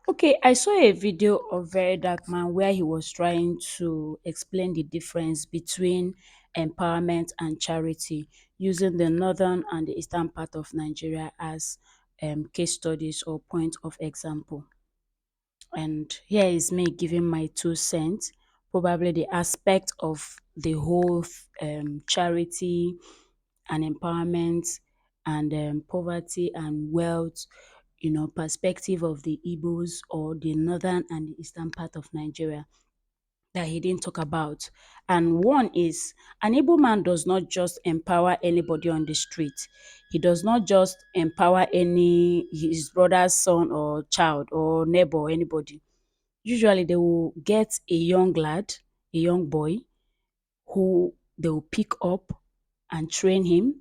Okay, I saw a video of Very Dark Man where he was trying to explain the difference between empowerment and charity using the northern and the eastern part of Nigeria as case studies or point of example. And here is me giving my 2 cents, probably the aspect of the whole charity and empowerment and poverty and wealth, perspective of the Igbos or the northern and the eastern part of Nigeria that he didn't talk about. And one is an Igbo man does not just empower anybody on the street. He does not just empower any his brother's son or child or neighbor or anybody. Usually they will get a young lad, a young boy, who they will pick up and train him.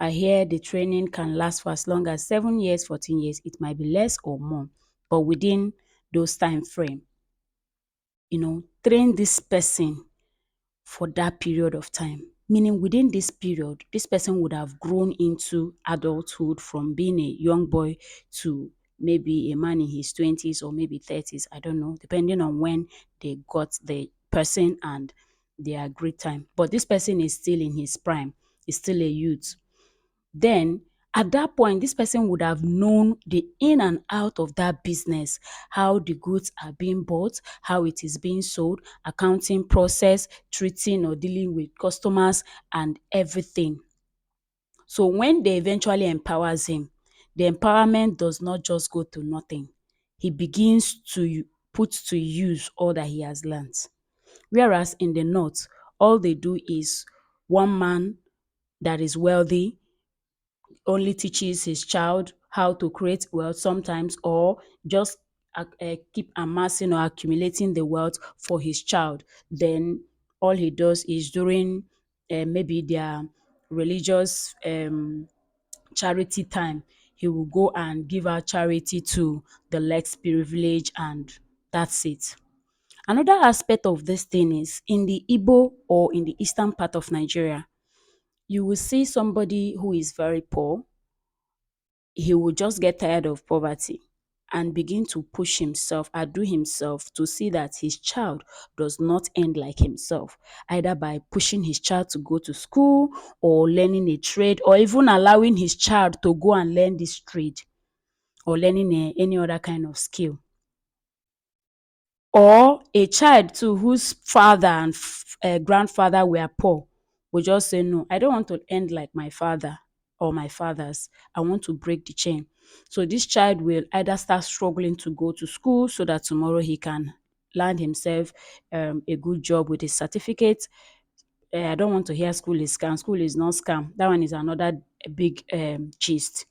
I hear the training can last for as long as 7 years, 14 years. It might be less or more, but within those time frame, train this person for that period of time. Meaning within this period, this person would have grown into adulthood from being a young boy to maybe a man in his 20s or maybe 30s. I don't know, depending on when they got the person and their great time. But this person is still in his prime, is still a youth. Then at that point, this person would have known the in and out of that business, how the goods are being bought, how it is being sold, accounting process, treating or dealing with customers and everything. So when they eventually empowers him, the empowerment does not just go to nothing. He begins to put to use all that he has learned. Whereas in the north, all they do is one man that is wealthy only teaches his child how to create wealth sometimes, or just keep amassing or accumulating the wealth for his child. Then all he does is during maybe their religious charity time, he will go and give out charity to the less privileged, and that's it. Another aspect of this thing is in the Igbo or in the eastern part of Nigeria, you will see somebody who is very poor. He will just get tired of poverty and begin to push himself, outdo himself to see that his child does not end like himself, either by pushing his child to go to school or learning a trade, or even allowing his child to go and learn this trade or learning any other kind of skill. Or a child too whose father and grandfather were poor will just say, no, I don't want to end like my father or my fathers. I want to break the chain. So this child will either start struggling to go to school so that tomorrow he can land himself a good job with his certificate. I don't want to hear school is scam. School is not scam. That one is another big gist.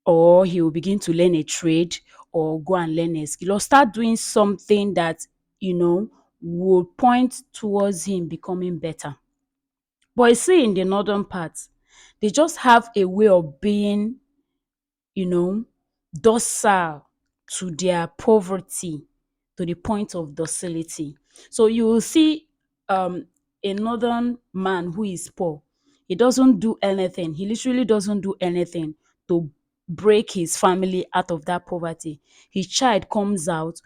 Or he will begin to learn a trade or go and learn a skill or start doing something that will point towards him becoming better. But you see, in the northern parts, they just have a way of being, you know, docile to their poverty, to the point of docility. So you will see a northern man who is poor. He doesn't do anything. He literally doesn't do anything to break his family out of that poverty. His child comes out,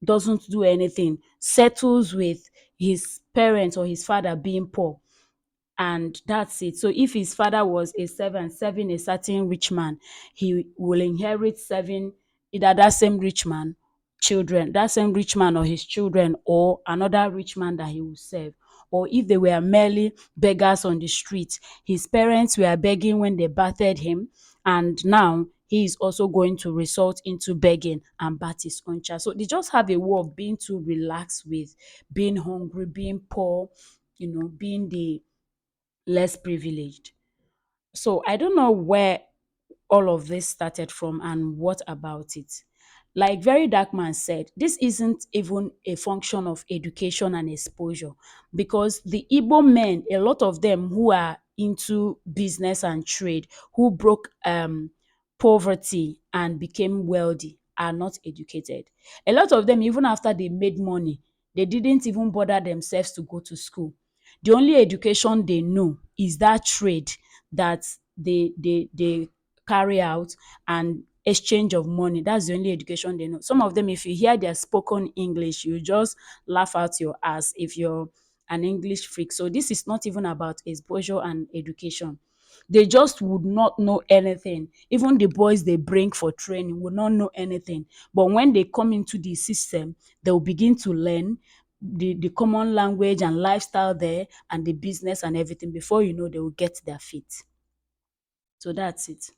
doesn't do anything, settles with his parents or his father being poor, and that's it. So if his father was a servant serving a certain rich man, he will inherit serving either that same rich man children, that same rich man or his children, or another rich man that he will serve. Or if they were merely beggars on the street, his parents were begging when they battered him, and now he is also going to resort into begging and bat his own child. So they just have a way of being too relaxed with being hungry, being poor, being the less privileged. So I don't know where all of this started from and what about it. Like Very Dark Man said, this isn't even a function of education and exposure, because the Igbo men, a lot of them who are into business and trade, who broke poverty and became wealthy, are not educated. A lot of them, even after they made money, they didn't even bother themselves to go to school. The only education they know is that trade that they carry out, and exchange of money. That's the only education they know. Some of them, if you hear their spoken English, you just laugh out your ass if you're an English freak. So this is not even about exposure and education. They just would not know anything. Even the boys they bring for training would not know anything. But when they come into the system, they'll begin to learn the common language and lifestyle there and the business and everything. Before you know, they will get their feet. So that's it.